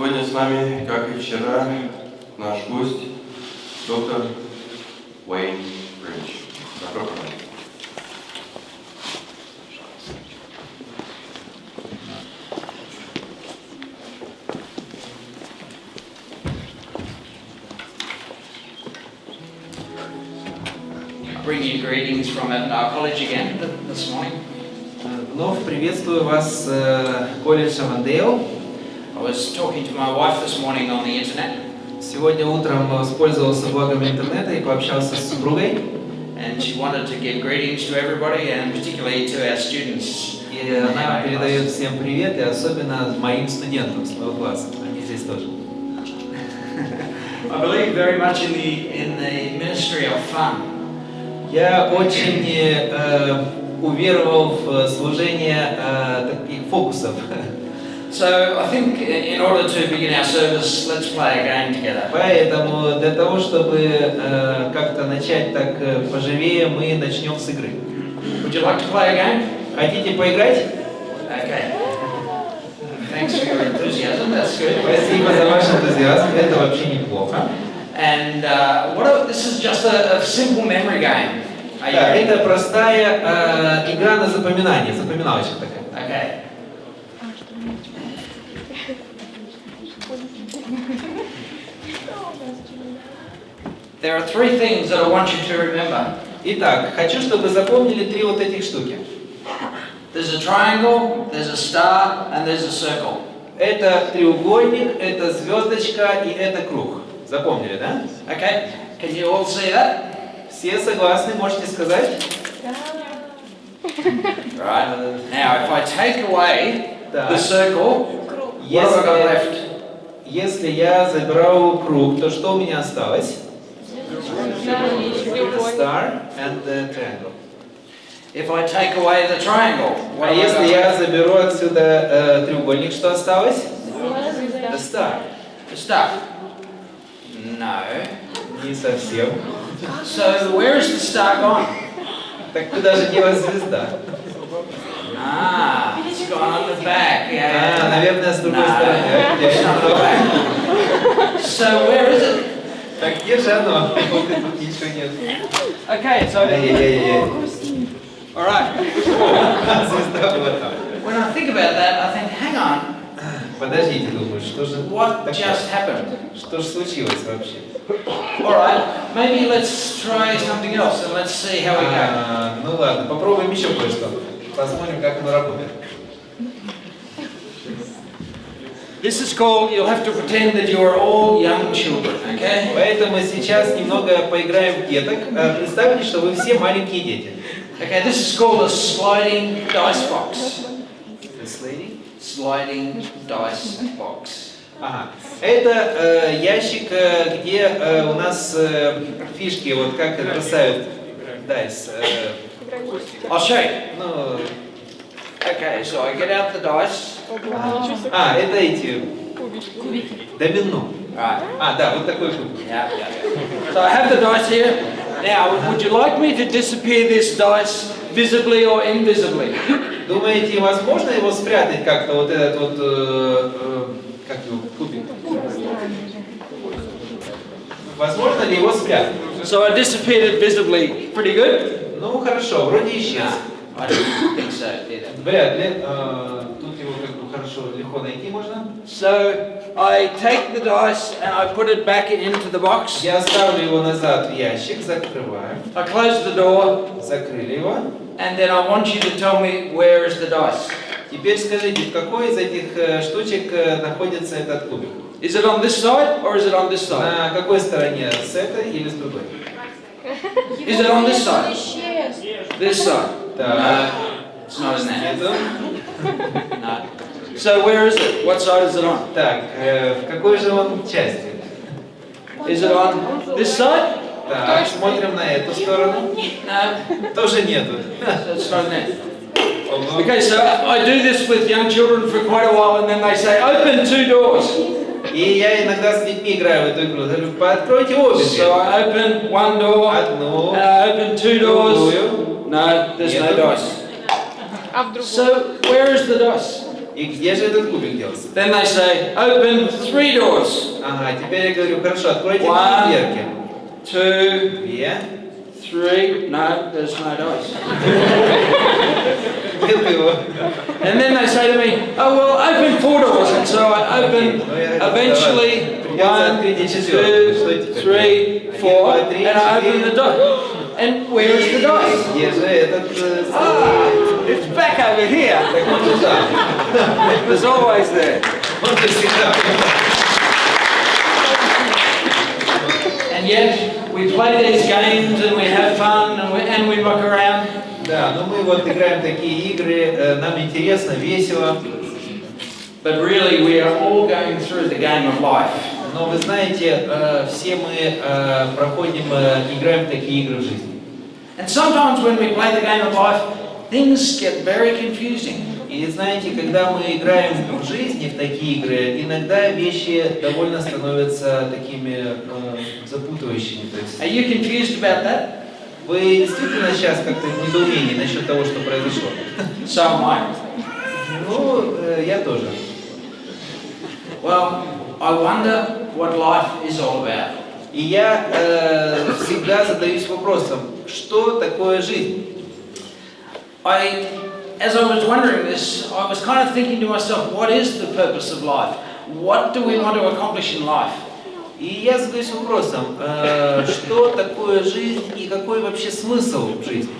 Сегодня с нами, как и вчера, наш гость, доктор Френч. Добро пожаловать. I bring you greetings from our college again this morning. Вновь приветствую вас колледж Авандейл. I was talking to my wife this morning on the internet. Сегодня утром воспользовался благом интернета и пообщался с супругой. And she wanted to give greetings to everybody and particularly to our students. И она передает всем привет, и особенно моим студентам с моего класса. Они здесь тоже. I believe very much in the ministry of fun. Я очень уверовал в служение таких фокусов. So I think in order to begin our service, let's play a game together. Поэтому для того, чтобы как-то начать так поживее, мы начнем с игры. Would you like to play a game? Хотите поиграть? Okay. Thanks for your enthusiasm. That's good. Спасибо за ваш энтузиазм. Это вообще неплохо. And this is just a simple memory game. Да, это простая игра на запоминание, запоминалочка такая. Okay. There are three things that I want you to remember. Итак, хочу, чтобы запомнили три вот этих штуки. There's a triangle, there's a star, and there's a circle. Это треугольник, это звездочка и это круг. Запомнили, да? Okay? Can you all see that? Все согласны, можете сказать? Right. Now, if I take away the circle, what have I got left? Если я забрал круг, то что у меня осталось? The star and the triangle. If I take away the triangle, what А have I если got я left? заберу отсюда треугольник, что осталось? The star. The star. No. Не совсем. So, where is the star gone? Так куда же делась звезда? Ah, it's gone on the back. Yeah. Наверное, с другой No, стороны. it's not the back. So, where is it? Так где же оно? Вот и тут ничего нет. Okay, so all right. Звезда была там. When I think about that, I think, hang on, Подождите, думаю, что же what такое? just happened? Что же случилось вообще? All right, maybe let's try something else and let's see how we go. Ну ладно, попробуем еще кое-что. Посмотрим, как оно работает. This is called, you'll have to pretend that you are all young children, okay? Поэтому сейчас немного поиграем в деток. Представьте, что вы все маленькие дети. Okay, this is called a sliding dice box. This lady? Sliding dice box. Ага. Это ящик, где у нас фишки, вот как бросают дайс. I'll show you. Ну, Okay, so I get out the dice. это эти домино. Right. Да, вот такой кубик. Yeah. So I have the dice here. Now, would you like me to disappear this dice visibly or invisibly? Думаете, возможно его спрятать как-то, вот этот вот, как его, кубик? Возможно ли его спрятать? So I disappeared it visibly. Pretty good? Ну, хорошо, вроде исчез. I don't think so either. Вряд ли. Тут его как бы хорошо, легко найти можно. So I take the dice and I put it back into the box. Я ставлю его назад в ящик, закрываем. I close the door. Закрыли его. And then I want you to tell me where is the dice. Теперь скажите, в какой из этих штучек находится этот кубик? Is it on this side or is it on this side? На какой стороне? С этой или с другой? Is it on this side? This side? Так. No, it's not in there. Нету. No. So where is it? What side is it on? Так, в какой же он части? Is it on this side? Так, смотрим на эту сторону. No, Тоже нету. it's not in there. Okay, so I do this with young children for quite a while and then they say, open 2 doors. И я иногда с детьми играю в эту игру. Говорю, пооткройте обе двери. So I open 1 door, Одну, and I open 2 doors. другую. No, there's no Нету. dice. So where is the dice? И где же этот кубик делся? Then they say, open 3 doors. Ага, теперь я говорю, хорошо, откройте One. дверки. 2, Две. 3. No, there's no dice. Нет его. And then they say to me, oh, well, open 4 doors. And so I open eventually 1, 2, 3, 4, and I open the door. And where is the dice? Где же этот... It's back over here. Так он же там. It was always there. Он же всегда. And yet we play these games and we have fun and we muck around. Да, но мы вот играем такие игры, нам интересно, весело. But really we are all going through the game of life. Но вы знаете, все мы проходим, играем в такие игры в жизни. And sometimes when we play the game of life, things get very confusing. И знаете, когда мы играем в жизни в такие игры, иногда вещи довольно становятся такими запутывающими. То есть, Are you confused about that? вы действительно сейчас как-то в недоумении насчет того, что произошло? So am I. Ну, я тоже. Well, I wonder what life is all about. И я всегда задаюсь вопросом, что такое жизнь? As I was wondering this, I was kind of thinking to myself, what is the purpose of life? What do we want to accomplish in life? И я задаюсь вопросом, что такое жизнь и какой вообще смысл в жизни?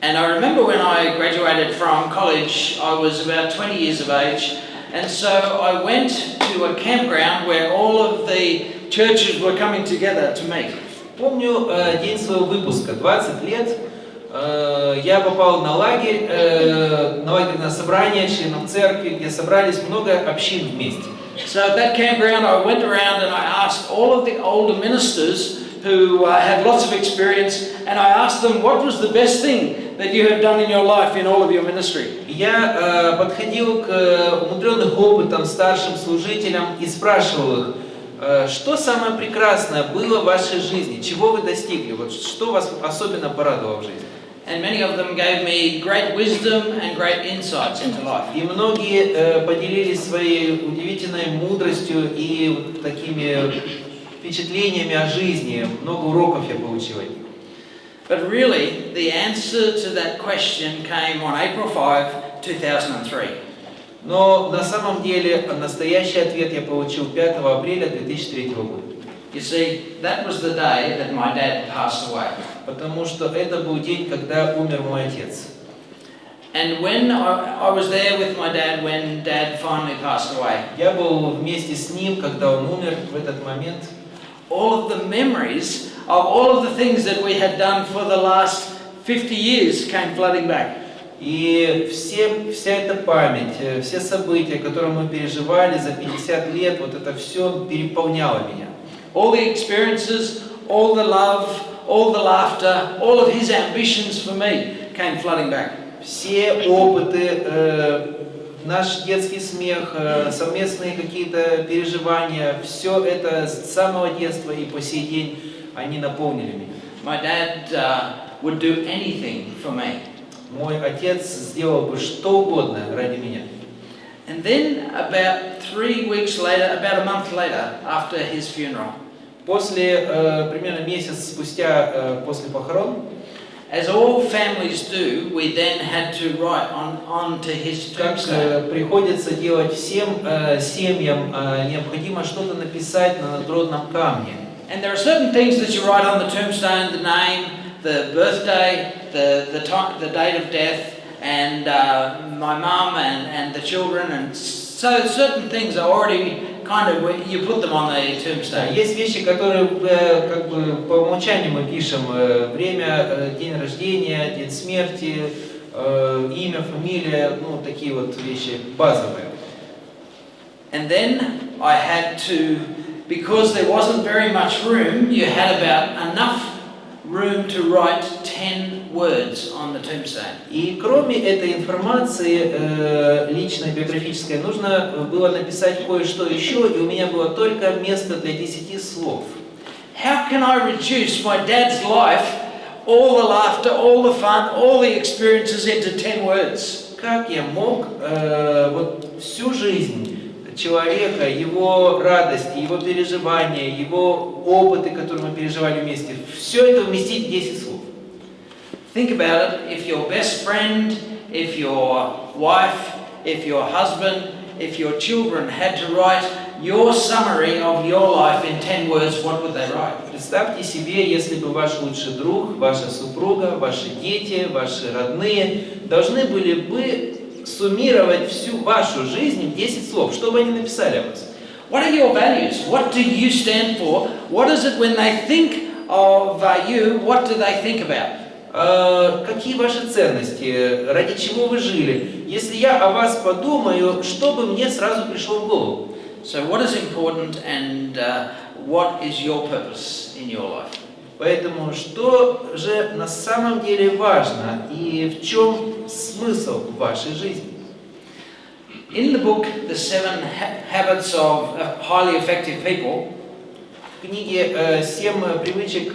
And I remember when I graduated from college, I was about 20 years of age, and so I went to a campground where all of the churches were coming together to meet. Помню день своего выпуска, 20 лет, я попал на лагерь, на лагерное собрание членов церкви, где собрались много общин вместе. So at that campground I went around and I asked all of the older ministers who had lots of experience, and I asked them what was the best thing that you have done in your life in all of your ministry. Я подходил к умудренным опытом старшим служителям и спрашивал их, что самое прекрасное было в вашей жизни, чего вы достигли, вот что вас особенно порадовало в жизни. And many of them gave me great wisdom and great insights into life. И многие поделились своей удивительной мудростью и вот такими впечатлениями о жизни. Много уроков я получил от них. But really, the answer to that question came on April 5, 2003. Но на самом деле настоящий ответ я получил 5 апреля 2003 года. You see, that was the day that my dad passed away. Потому что это был день, когда умер мой отец. And when I was there with my dad when Dad finally passed away. Я был вместе с ним, когда он умер в этот момент. All of the memories of all of the things that we had done for the last 50 years came flooding back. И вся эта память, все события, которые мы переживали за 50 лет, вот это все переполняло меня. All the experiences, all the love, all the laughter, all of his ambitions for me came flooding back. Все опыты, наш детский смех, совместные какие-то переживания, все это с самого детства и по сей день, они наполнили меня. My dad would do anything for me. Мой отец сделал бы что угодно ради меня. And then about 3 weeks later, about a month later, after his funeral, После, примерно месяц спустя после похорон, as all families do, we then had to write onto his как tombstone. приходится делать всем семьям, необходимо что-то написать на надгробном камне. And there are certain things that you write on the tombstone: the name, the birthday, the time, the date of death, and my mum and the children, and so certain things are already kind of you put them on the tombstone. Есть вещи, которые как бы по умолчанию мы пишем: время, день рождения, день смерти, имя, фамилия, ну такие вот вещи базовые. And then I had to, because there wasn't very much room, you had about enough room to write 10 words on the tombstone. И кроме этой информации личной, биографической, нужно было написать кое-что еще, и у меня было только место для 10 слов. How can I reduce my dad's life, all the laughter, all the fun, all the experiences into 10 words? как я мог вот всю жизнь человека, его радости, его переживания, его опыты, которые мы переживали вместе, все это вместить в 10 слов. Think about it. If your best friend, if your wife, if your husband, if your children had to write your summary of your life in 10 words, what would they write? Представьте себе, если бы ваш лучший друг, ваша супруга, ваши дети, ваши родные должны были бы суммировать всю вашу жизнь в 10 слов. Что бы они написали о вас? What are your values? What do you stand for? What is it when they think of you? What do they think about? Какие ваши ценности? Ради чего вы жили? Если я о вас подумаю, что бы мне сразу пришло в голову? So what is important and what is your purpose in your life? Поэтому что же на самом деле важно и в чем смысл вашей жизни? In the book, The 7 Habits of Highly Effective People, В книге «7 привычек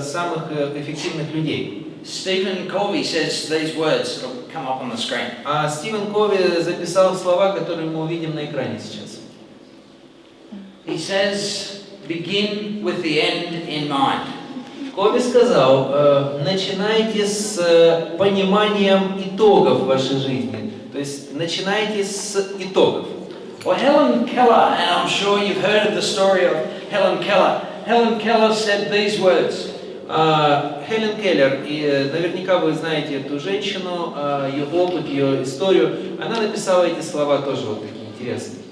самых эффективных людей» Stephen Covey says these words. It'll come up on the screen. Стивен Кови записал слова, которые мы увидим на экране сейчас. He says, begin with the end in mind. Кови сказал, начинайте с пониманием итогов вашей жизни. То есть начинайте с итогов. Well, Helen Keller, and I'm sure you've heard of the story of Helen Keller. Helen Keller said these words. Хелен Келлер, и наверняка вы знаете эту женщину, ее опыт, ее историю. Она написала эти слова тоже вот такие интересные.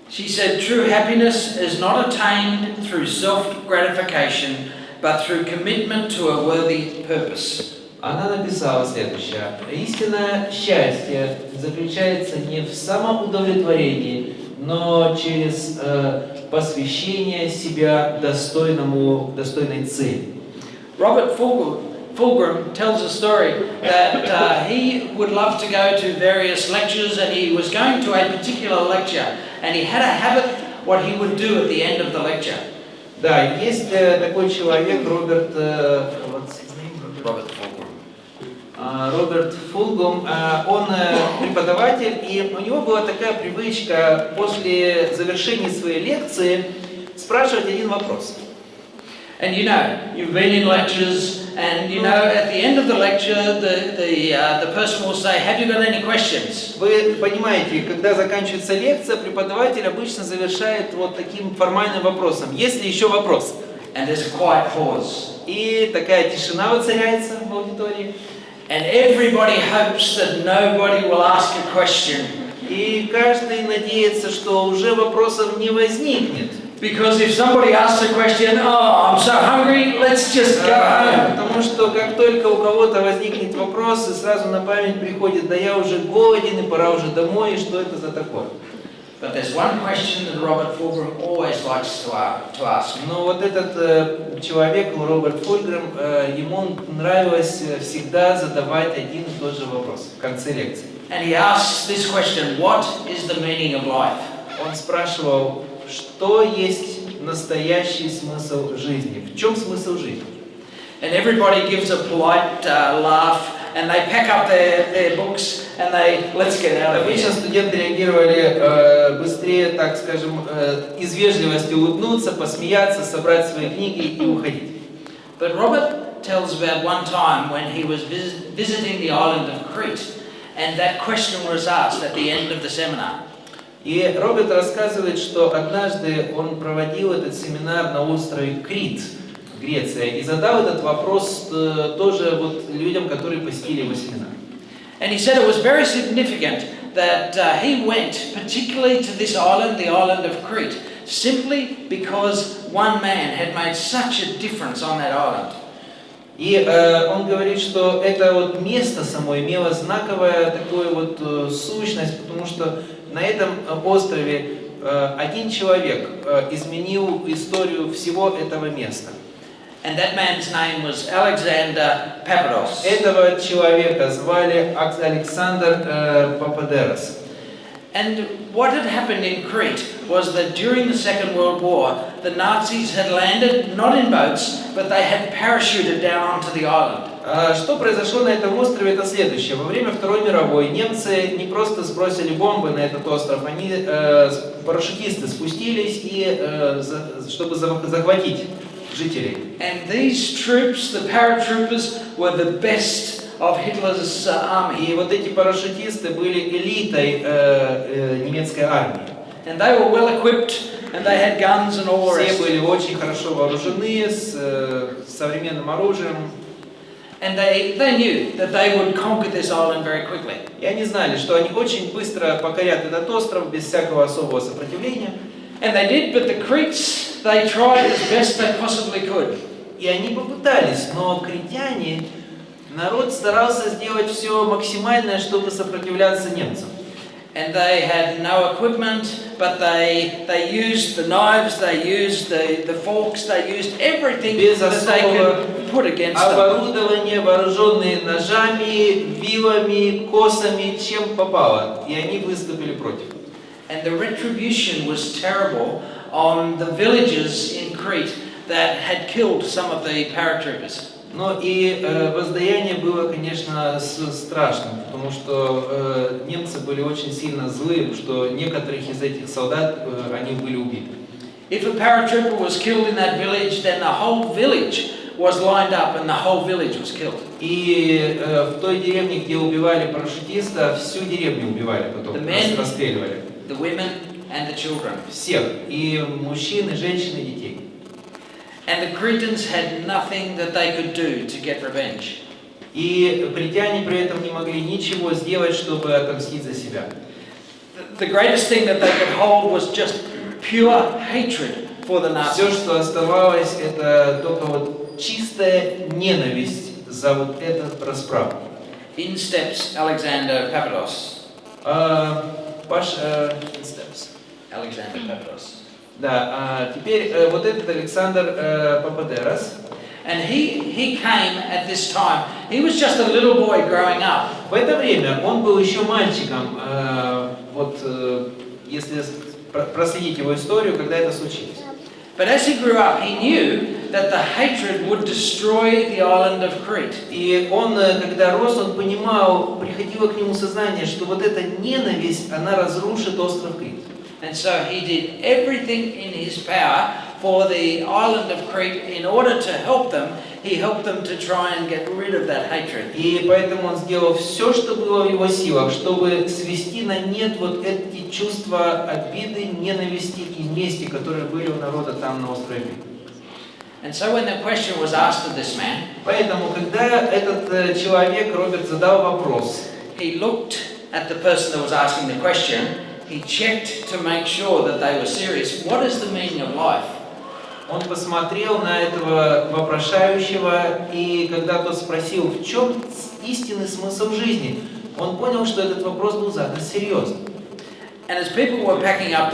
She said, true happiness is not attained through self-gratification, but through commitment to a worthy purpose. Она написала следующее. Истинное счастье заключается не в самоудовлетворении, но через посвящение себя достойной цели. Robert Fulghum tells a story that he would love to go to various lectures, and he was going to a particular lecture, and he had a habit what he would do at the end of the lecture. Да, есть такой человек, Роберт Фулгум, он преподаватель, и у него была такая привычка после завершения своей лекции спрашивать один вопрос. And you know, you've been in lectures, and you know, at the end of the lecture, the person will say, "Have you got any questions?" Вы понимаете, когда заканчивается лекция, преподаватель обычно завершает вот таким формальным вопросом: "Есть ли еще вопросы?" And there's a quiet pause. И такая тишина воцаряется в аудитории. And everybody hopes that nobody will ask a question. И каждый надеется, что уже вопросов не возникнет. Because if somebody asks a question, oh, I'm so hungry, let's just go home. Потому что как только у кого-то возникнет вопрос, и сразу на память приходит: да я уже голоден, и пора уже домой, и что это за такое? But there's one question that Robert Fulghum always likes to ask. Но вот этот человек, Роберт Фулграм, ему нравилось всегда задавать один и тот же вопрос в конце лекции. And he asks this question: what is the meaning of life? Он спрашивал, что есть настоящий смысл жизни? В чем смысл жизни? And everybody gives a polite laugh, and they pack up their books, and let's get out of Обычно here. студенты реагировали быстрее, так скажем, из вежливости улыбнуться, посмеяться, собрать свои книги и уходить. But Robert tells about one time when he was visiting the island of Crete, and that question was asked at the end of the seminar. И Роберт рассказывает, что однажды он проводил этот семинар на острове Крит, Греция, и задал этот вопрос тоже вот людям, которые посетили его семинар. And he said it was very significant that he went particularly to this island, the island of Crete, simply because one man had made such a difference on that island. И он говорит, что это вот место само имело знаковую такую вот сущность, потому что на этом острове один человек изменил историю всего этого места. And that man's name was Alexander Papados. Этого человека звали Александр Пападерос. And what had happened in Crete was that during the Second World War, the Nazis had landed not in boats, but they had parachuted down onto the island. Что произошло на этом острове, это следующее. Во время Второй мировой немцы не просто сбросили бомбы на этот остров, парашютисты спустились, чтобы захватить жителей. And these troops, the paratroopers, were the best of Hitler's army. И вот эти парашютисты были элитой немецкой армии. And they were well equipped, and they had guns and all the Все rest. были очень хорошо вооружены, с современным оружием. And they knew that they would conquer this island very quickly. И они знали, что они очень быстро покорят этот остров без всякого особого сопротивления. And they did, but the Cretes, they tried as best they possibly could. И они попытались, но критяне, народ старался сделать все максимальное, чтобы сопротивляться немцам. And they had no equipment, but they used the knives, they used the forks, they used everything Без that they особого could put against them. оборудования, вооруженные ножами, вилами, косами, чем попало. И они выступили против. And the retribution was terrible on the villages in Crete that had killed some of the paratroopers. Но и воздаяние было, конечно, страшным, потому что немцы были очень сильно злы, что некоторых из этих солдат они были убиты. If a paratrooper was killed in that village, then the whole village was lined up and the whole village was killed. И в той деревне, где убивали парашютиста, всю деревню убивали потом, расстреливали. The women and the children. Всех, и мужчин, и женщин, и детей. And the Cretans had nothing that they could do to get revenge. И критяне при этом не могли ничего сделать, чтобы отомстить за себя. The greatest thing that they could hold was just pure hatred for the Все, Nazis. что оставалось, это только вот чистая ненависть за вот этот расправу. In steps Alexander Papados. Alexander Papados. Да, теперь вот этот Александр Пападерос. And he came at this time. He was just a little boy growing up. В это время он был еще мальчиком. Вот если проследить его историю, когда это случилось. But as he grew up, he knew that the hatred would destroy the island of Crete. И он, когда рос, он понимал, приходило к нему сознание, что вот эта ненависть, она разрушит остров Крит. And so he did everything in his power for the island of Crete in order to help them. He helped them to try and get rid of that hatred. И поэтому он сделал все, что было в его силах, чтобы свести на нет вот эти чувства обиды, ненависти и мести, которые были у народа там на острове Крит. And so when the question was asked of this man, Поэтому, когда этот человек, Роберт, задал вопрос, he looked at the person that was asking the question. He checked to make sure that they were serious. What is the meaning of life? он посмотрел на этого вопрошающего, и когда тот спросил, в чем истинный смысл жизни, он понял, что этот вопрос был задан серьезно. And as people were packing up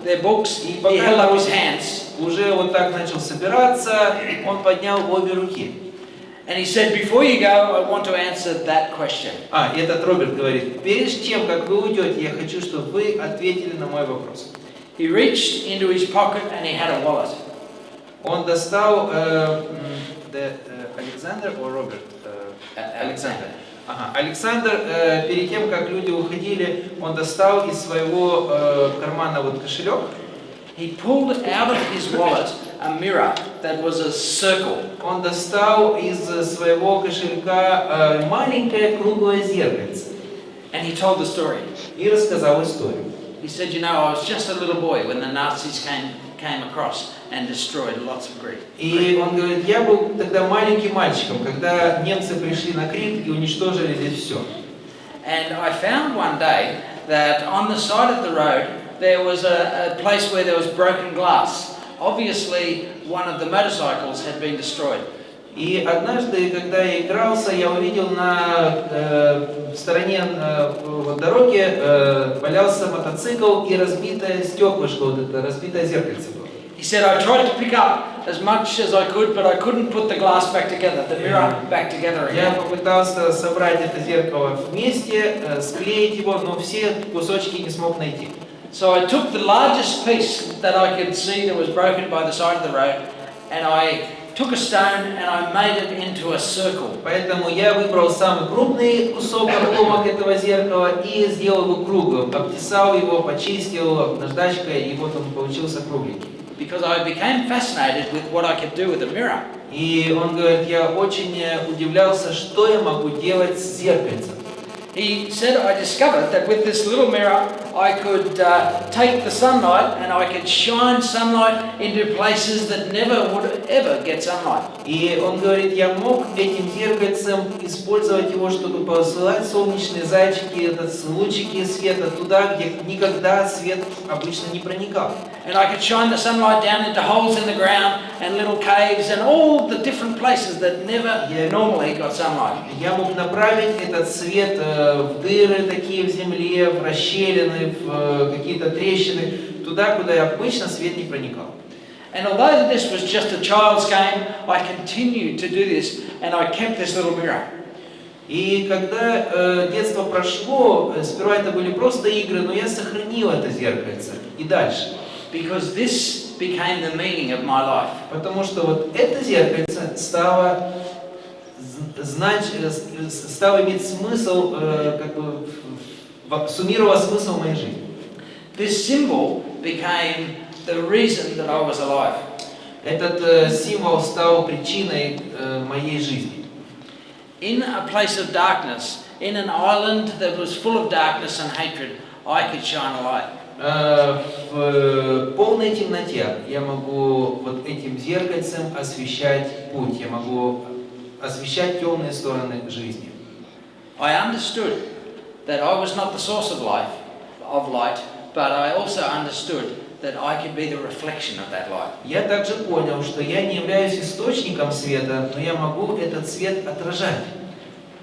their books, he held up his hands. Уже вот так начал собираться, он поднял обе руки. And he said, before you go, I want to answer that question. И этот Роберт говорит, прежде чем, как вы уйдете, я хочу, чтобы вы ответили на мой вопрос. He reached into his pocket and he had a wallet. Он достал Александр or Роберт? Alexander. Александр, перед тем, как люди уходили, он достал из своего кармана вот кошелек. He pulled out of his wallet a mirror that was a circle. Он достал из своего кошелька маленькое круглое зеркальце. And he told the story. И рассказал историю. He said, you know, I was just a little boy when the Nazis came across and destroyed lots of Crete. И он говорит, я был тогда маленьким мальчиком, когда немцы пришли на Крит и уничтожили здесь все. And I found one day that on the side of the road there was a place where there was broken glass. Obviously, one of the motorcycles had been destroyed. И однажды, когда я игрался, я увидел на стороне дороги валялся мотоцикл и разбитое стеклышко, вот это разбитое зеркальце было. He said, I tried to pick up as much as I could, but I couldn't put the glass back together, the mirror back together Я again. попытался собрать это зеркало вместе, склеить его, но все кусочки не смог найти. So I took the largest piece that I could see that was broken by the side of the road, and I took a stone and I made it into a circle. Поэтому я выбрал самый крупный кусок обломок этого зеркала и сделал его круглым, обтесал его, почистил наждачкой, и вот он получился кругленький. Because I became fascinated with what I could do with a mirror. И он говорит, я очень удивлялся, что я могу делать с зеркальцем. He said, I discovered that with this little mirror, I could take the sunlight and I could shine sunlight into places that never would ever get sunlight. И он говорит, я мог этим зеркальцем использовать его, чтобы посылать солнечные зайчики, лучики света туда, где никогда свет обычно не проникал. And I could shine the sunlight down into holes in the ground and little caves and all the different places that never normally got sunlight. Я мог направить этот свет в дыры такие в земле, в расщелины, в какие-то трещины, туда, куда обычно свет не проникал. And although this was just a child's game, I continued to do this and I kept this little mirror. И когда детство прошло, сперва это были просто игры, но я сохранил это зеркальце и дальше. Because this became the meaning of my life. Потому что вот это зеркальце стало иметь смысл, как бы суммировало смысл моей жизни. This symbol became the reason that I was alive. Этот символ стал причиной моей жизни. In a place of darkness, in an island that was full of darkness and hatred, I could shine a light. В полной темноте я могу вот этим зеркальцем освещать путь, я могу освещать темные стороны жизни. I understood that I was not the source of light, but I also understood that I could be the reflection of that light. Я также понял, что я не являюсь источником света, но я могу этот свет отражать.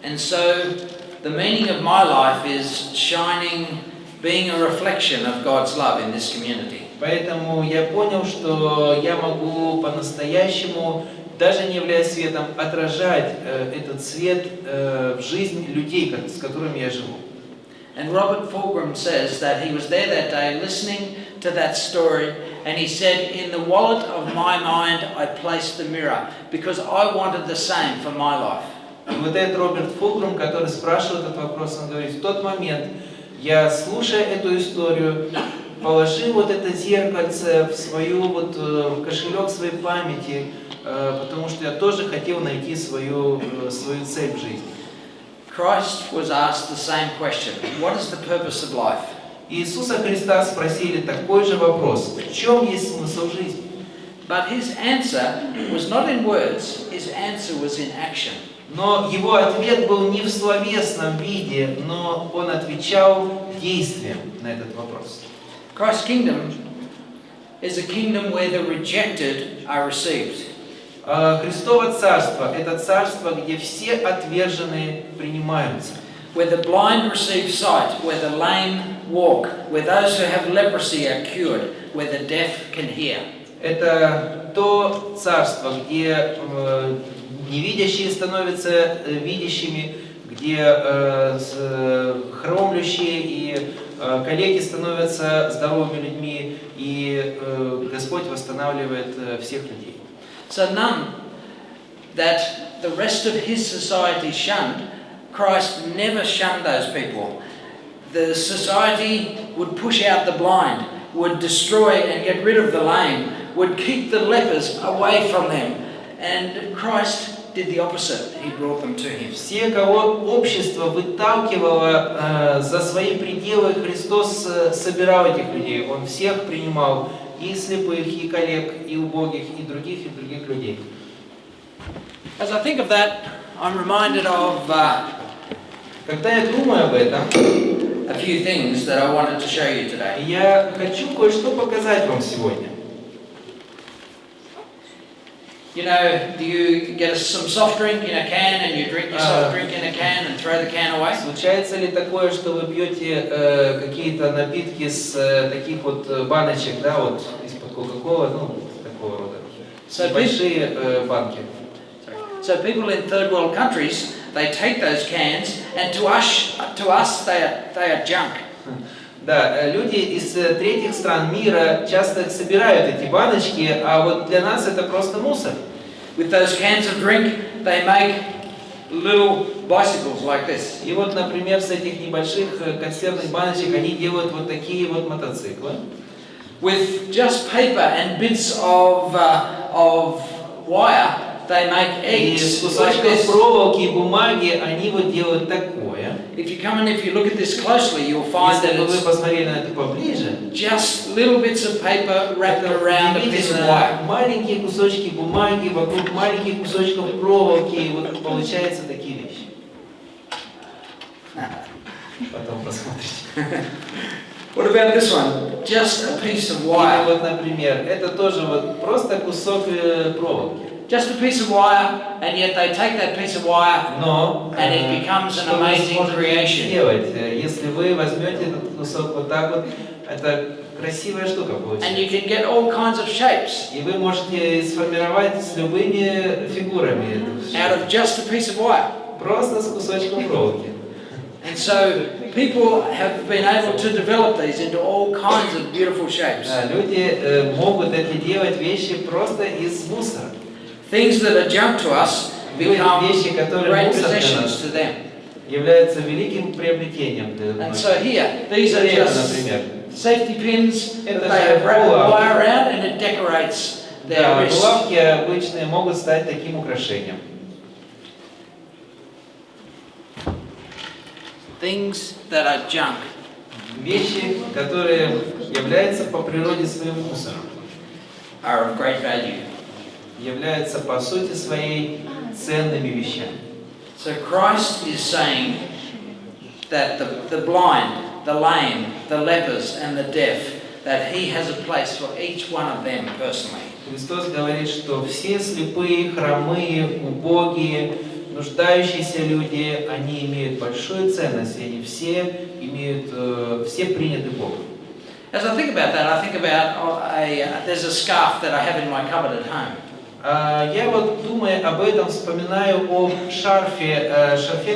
And so the meaning of my life is shining, being a reflection of God's love in this community. Поэтому я понял, что я могу по-настоящему, даже не являясь светом, отражать этот свет в жизнь людей, с которыми я живу. And Robert Fulghum says that he was there that day listening to that story, and he said, in the wallet of my mind I placed the mirror, because I wanted the same for my life. И вот этот Роберт Фулгрум, который спрашивал этот вопрос, он говорит, в тот момент, я, слушая эту историю, положил вот это зеркальце в свою в кошелек своей памяти, потому что я тоже хотел найти свою цель в жизни. Christ was asked the same question. What is the purpose of life? Иисуса Христа спросили такой же вопрос. В чем есть смысл жизни? But his answer was not in words. His answer was in action. Но его ответ был не в словесном виде, но он отвечал действием на этот вопрос. Christ's kingdom is a kingdom where the rejected are received. Христово царство – это царство, где все отверженные принимаются. Where the blind receive sight, where the lame walk, where those who have leprosy are cured, where the deaf can hear. Это то царство, где невидящие становятся видящими, где хромлющие и калеки становятся здоровыми людьми, и Господь восстанавливает всех людей. So none that the rest of his society shunned, Christ never shunned those people. The society would push out the blind, would destroy and get rid of the lame, would keep the lepers away from them. And Christ did the opposite. He brought them to him. Все, кого общество выталкивало за свои пределы, Христос собирал этих людей. Он всех принимал, и слепых, и калек, и убогих, и других людей. As I think of that, I'm reminded of Когда я думаю об этом, a few things that I wanted to show you today. я хочу кое-что показать вам сегодня. You know, do you get some soft drink in a can and you drink your soft drink in a can and throw the can away? Случается ли такое, что вы пьете какие-то напитки с таких вот баночек, да, вот из-под Кока-Колы, ну, такого рода, большие банки? So people in third world countries, they take those cans, and to us they are junk. Да, люди из третьих стран мира часто собирают эти баночки, а вот для нас это просто мусор. with those cans of drink, they make little bicycles like this. И вот, например, с этих небольших консервных баночек они делают вот такие вот мотоциклы. With just paper and bits of wire, they make И с eggs like кусочков this. проволоки и бумаги они вот делают такое. If you come and if you look at this closely, you'll find that Если бы вы it's посмотрели на это поближе, just little bits of paper wrapped это around a piece of удивительно, wire. маленькие кусочки бумаги вокруг маленьких кусочков проволоки, и вот получаются такие вещи. Потом посмотрите. What about this one? Just a piece of Или wire. вот, например, это тоже вот просто кусок проволоки. Just a piece of wire, and yet they take that piece of wire Но and it becomes an что вы amazing сможете creation. сделать, если вы возьмете этот кусок вот так вот, это красивая штука And получится. you can get all kinds of shapes И вы можете сформировать с любыми фигурами out of just a piece of wire. просто с кусочком проволоки. And so people have been able to develop these into all kinds of beautiful shapes. Да, люди могут это делать вещи просто из мусора. Things that are junk to us become Вещи, которые great мусор для possessions нас, to them. являются великим приобретением для And многих. so here, these are Это, just например, safety pins that Это they же have wrapped булавки. wire around and it decorates their да, wrist. булавки обычные могут стать таким украшением. Things that are junk Вещи, которые являются по природе своим мусором, are of great value. являются по сути своей ценными вещами. So Christ is saying that the blind, the lame, the lepers and the deaf, that He has a place for each one of them personally. Христос говорит, что все слепые, хромые, убогие, нуждающиеся люди, они имеют большую ценность, и они все имеют, все приняты Богом. As I think about that, I think about there's a scarf that I have in my cupboard at home. Я вот, думая об этом, вспоминаю о шарфе,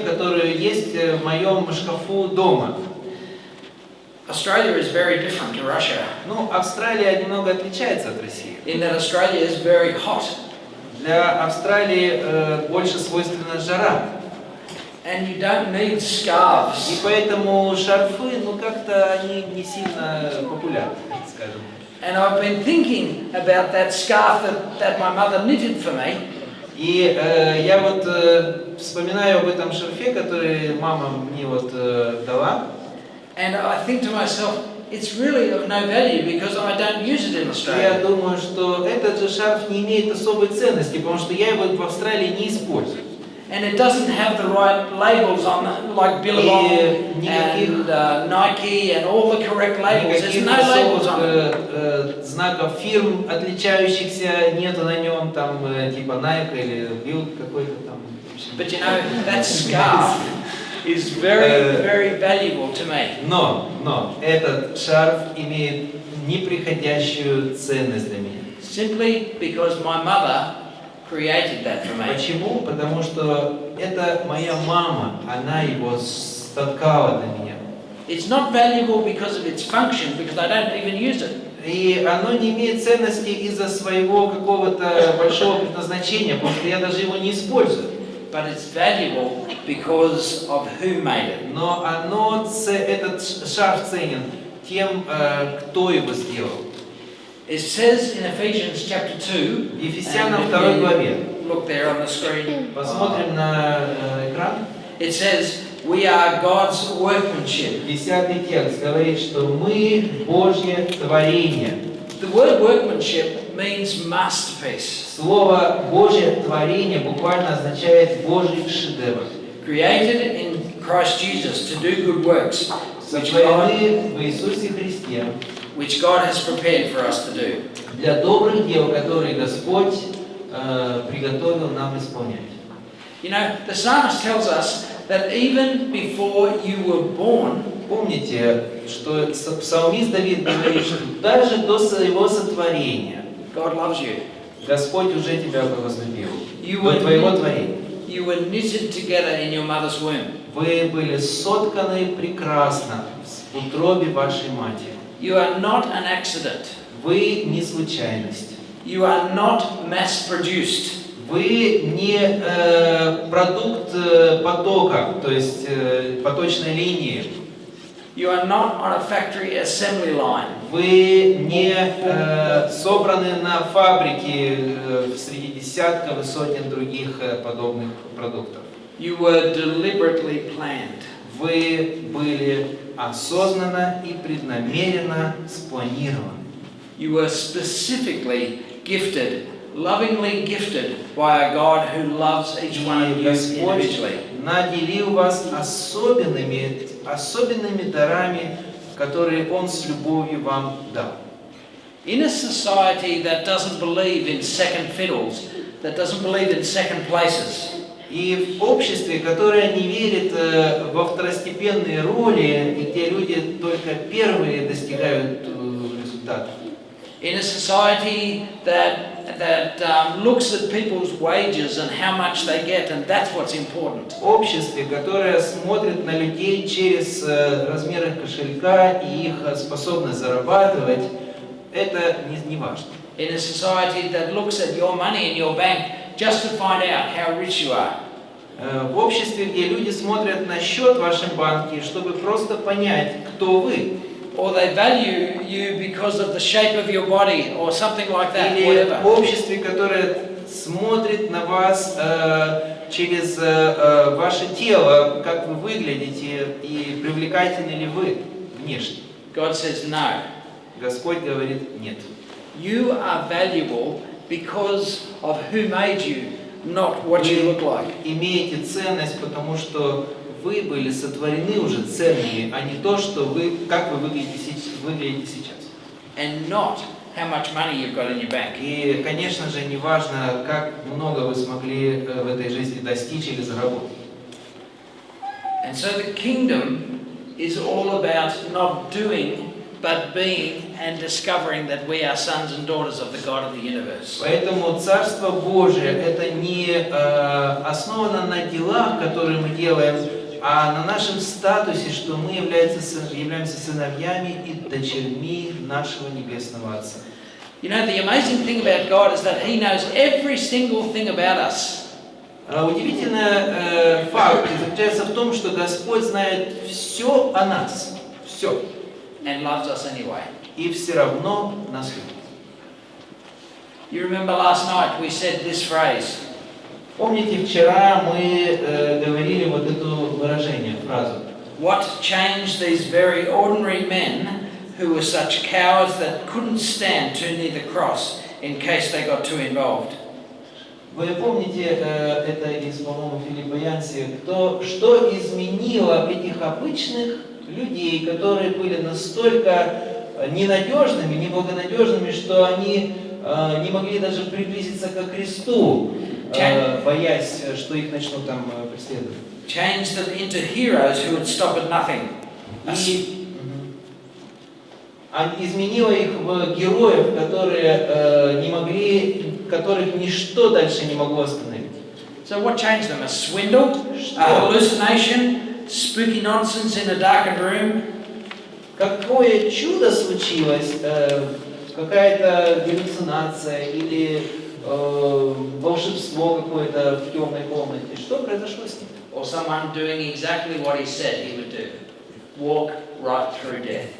который есть в моем шкафу дома. Australia is very different to Russia Ну, Австралия немного отличается от России. in that Australia is very hot. Для Австралии больше свойственна жара. And you don't need scarves. И поэтому шарфы, ну, как-то они не сильно популярны, скажем. And I've been thinking about that scarf that my mother knitted for me. И я вот вспоминаю об этом шарфе, который мама мне вот дала. And I think to myself, it's really of no value because I don't use it in Я Australia. думаю, что этот же шарф не имеет особой ценности, потому что я его в Австралии не использую. And it doesn't have the right labels on it, like Billabong and Nike and all the correct labels. There's Никаких no labels on it. особых знаков фирм, отличающихся, нету на нем там типа Nike или Bill какой-то там. But you know, that scarf is very, very valuable to me. Но этот шарф имеет неприходящую ценность для меня. Simply because my mother created that for me. Почему? Потому что это моя мама, она его соткала для меня. It's not valuable because of its function, because I don't even use it. И оно не имеет ценности из-за своего какого-то большого предназначения, потому что я даже его не использую. But it's valuable because of who made it. Но этот шарф ценен тем, кто его сделал. It says in Ephesians chapter 2, Ефесянам and 2 главе. look there on the screen. Посмотрим на экран. It says, we are God's workmanship. 10 текст говорит, что мы Божье творение. The word workmanship means masterpiece. Слово Божье творение буквально означает Божий шедевр. Created in Christ Jesus to do good works, Сотворены в Иисусе Христе which God has prepared for us to do. для добрых дел, которые Господь приготовил нам исполнять. You know, the psalmist tells us that even before you were born, Помните, что псалмист Давид говорит, что даже до своего сотворения God loves you. Господь уже тебя возлюбил. You До твоего творения. You were knitted together in your mother's womb. Вы были сотканы прекрасно в утробе вашей матери. You are not an accident. Вы не случайность. You are not mass-produced. Вы не продукт потока, то есть поточной линии. You are not on a factory assembly line. Вы не собраны на фабрике среди десятков и сотен других подобных продуктов. You were deliberately planned. Вы были осознанно и преднамеренно спланированы. You were specifically gifted, lovingly gifted by a God who loves each one of И you Господь individually. наделил вас особенными дарами, которые Он с любовью вам дал. In a society that doesn't believe in second fiddles, that doesn't believe in second places, И в обществе, которое не верит во второстепенные роли, и где люди только первые достигают результатов. in a society that looks at people's wages and how much they get, and that's what's important. В обществе, которое смотрит на людей через размер их кошелька и их способность зарабатывать, это не важно. In a society that looks at your money in your bank just to find out how rich you are. В обществе, где люди смотрят на счет в вашем банке, чтобы просто понять, кто вы. Or they value you because of the shape of your body or something like that, Или whatever. в обществе, которое смотрит на вас через ваше тело, как вы выглядите и привлекательны ли вы внешне. God says no. Господь говорит нет. You are valuable because of who made you, not what you look like. Имеете ценность, потому что вы были сотворены уже ценными, а не то, что вы, как вы выглядите сейчас. And not how much money you've got in your bank. И, конечно же, не важно, как много вы смогли в этой жизни достичь или заработать. And so the kingdom is all about not doing, but being and discovering that we are sons and daughters of the God of the universe. Поэтому Царство Божие это не основано на делах, которые мы делаем, а на нашем статусе, что мы являемся сыновьями и дочерьми нашего Небесного Отца. You know, the amazing thing about God is that He knows every single thing about us. Удивительный факт заключается в том, что Господь знает все о нас, все, And loves us anyway. и все равно нас любит. You remember last night we said this phrase. Помните, вчера мы говорили вот это выражение, фразу. What changed these very ordinary men who were such cowards that couldn't stand too near the cross in case they got too involved? Вы помните, это из, по-моему, Филиппа Янси, что изменило этих обычных людей, которые были настолько ненадежными, неблагонадежными, что они не могли даже приблизиться ко кресту, боясь, что их начнут там преследовать. Changed them into heroes who would stop at nothing. И изменило их в героев, которые не могли, которых ничто дальше не могло остановить. So what changed them? A swindle? A hallucination? Spooky nonsense in a darkened room? Какое чудо случилось, какая-то галлюцинация или волшебство какое-то в темной комнате. Что произошло с ним? Or someone doing exactly what he said he would do. Walk right through death.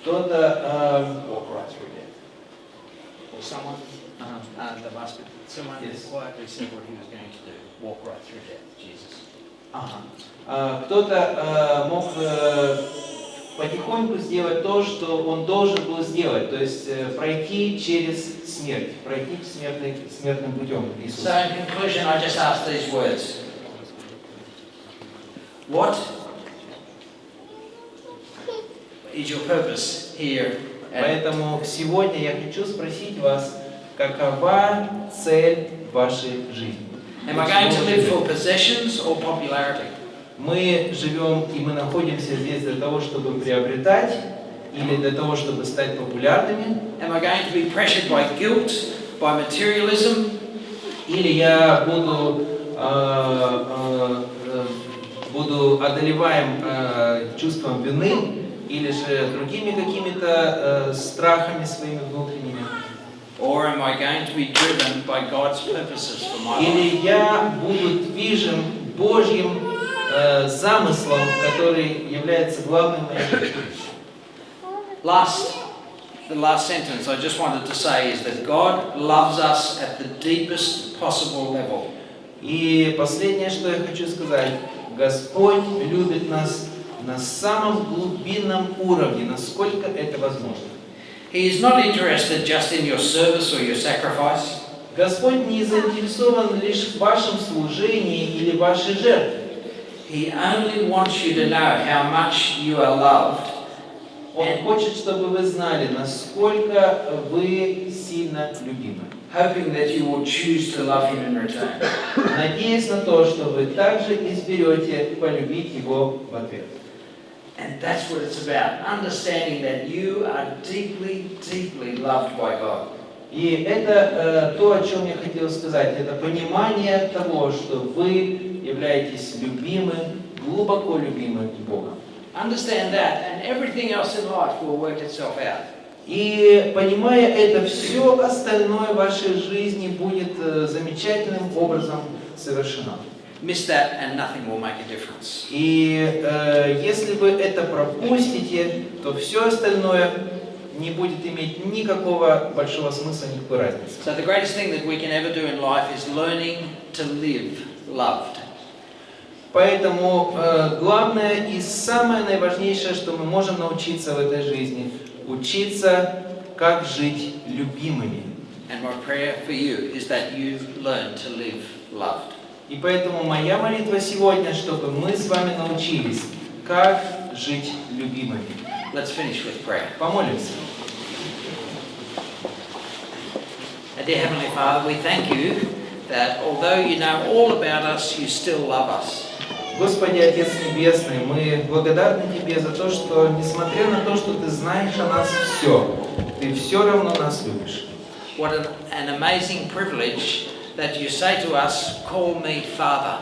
Кто-то Walk right through death. Or someone, the master, someone Yes. quietly said what he was going to do. Walk right through death, Jesus. кто-то мог потихоньку сделать то, что он должен был сделать, то есть пройти через смерть, пройти смертным путем So Иисуса. in conclusion, I just ask these words. What is your purpose here? Поэтому сегодня я хочу спросить вас, какова цель вашей жизни? Am I going to live for possessions or popularity? Мы живем и мы находимся здесь для того, чтобы приобретать или для того, чтобы стать популярными? Am I going to be pressured by guilt, by materialism? Или я буду буду одолеваем чувством вины или же другими какими-то страхами своими внутренними. Or am I going to be driven by God's purposes for my life? Или я буду движим Божьим замыслом, который является главным моей жизни. The last sentence I just wanted to say is that God loves us at the deepest possible level. И последнее, что я хочу сказать, Господь любит нас на самом глубинном уровне, насколько это возможно. He is not interested just in your service or your sacrifice. Господь не заинтересован лишь в вашем служении или вашей жертве. He only wants you to know how much you are loved. Он хочет, чтобы вы знали, насколько вы сильно любимы. Hoping that you will choose to love Him in return. Надеясь на то, что вы также изберете полюбить Его в ответ. And that's what it's about, understanding that you are deeply, deeply loved by God. И это то, о чем я хотел сказать, это понимание того, что вы являетесь любимы, глубоко любимы Богом. Understand that, and everything else in life will work itself out. И понимая это, все остальное в вашей жизни будет замечательным образом совершено. Miss that and nothing will make a difference. И если вы это пропустите, то все остальное не будет иметь никакого большого смысла, никакой разницы. So the greatest thing that we can ever do in life is learning to live loved. Поэтому главное и самое наиважнейшее, что мы можем научиться в этой жизни, учиться, как жить любимыми. And my prayer for you is that you learn to live loved. И поэтому моя молитва сегодня, чтобы мы с вами научились, как жить любимыми. Let's finish with prayer. Помолимся. Dear Heavenly Father, we thank you that although you know all about us, you still love us. Господи, Отец Небесный, мы благодарны Тебе за то, что, несмотря на то, что Ты знаешь о нас Ты все равно нас любишь. What an amazing privilege that you say to us, call me Father.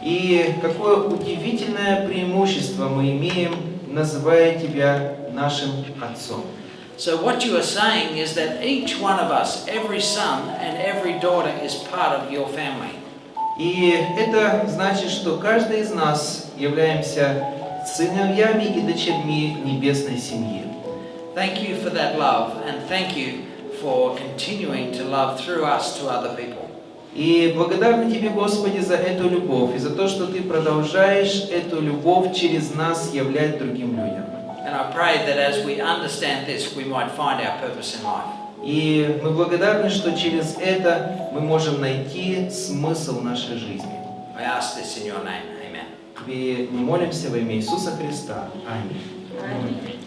И какое удивительное преимущество мы имеем, называя Тебя нашим Отцом. So what you are saying is that each one of us, every son and every daughter is part of your family. И это значит, что каждый из нас являемся сыновьями и дочерьми небесной семьи. Thank you for that love, and thank you for continuing to love through us to other people. И благодарны Тебе, Господи, за эту любовь и за то, что Ты продолжаешь эту любовь через нас являть другим людям. And I pray that as we understand this, we might find our purpose in life. И мы благодарны, что через это мы можем найти смысл нашей жизни. I ask this in your name. Amen. И мы молимся во имя Иисуса Христа. Аминь. Аминь.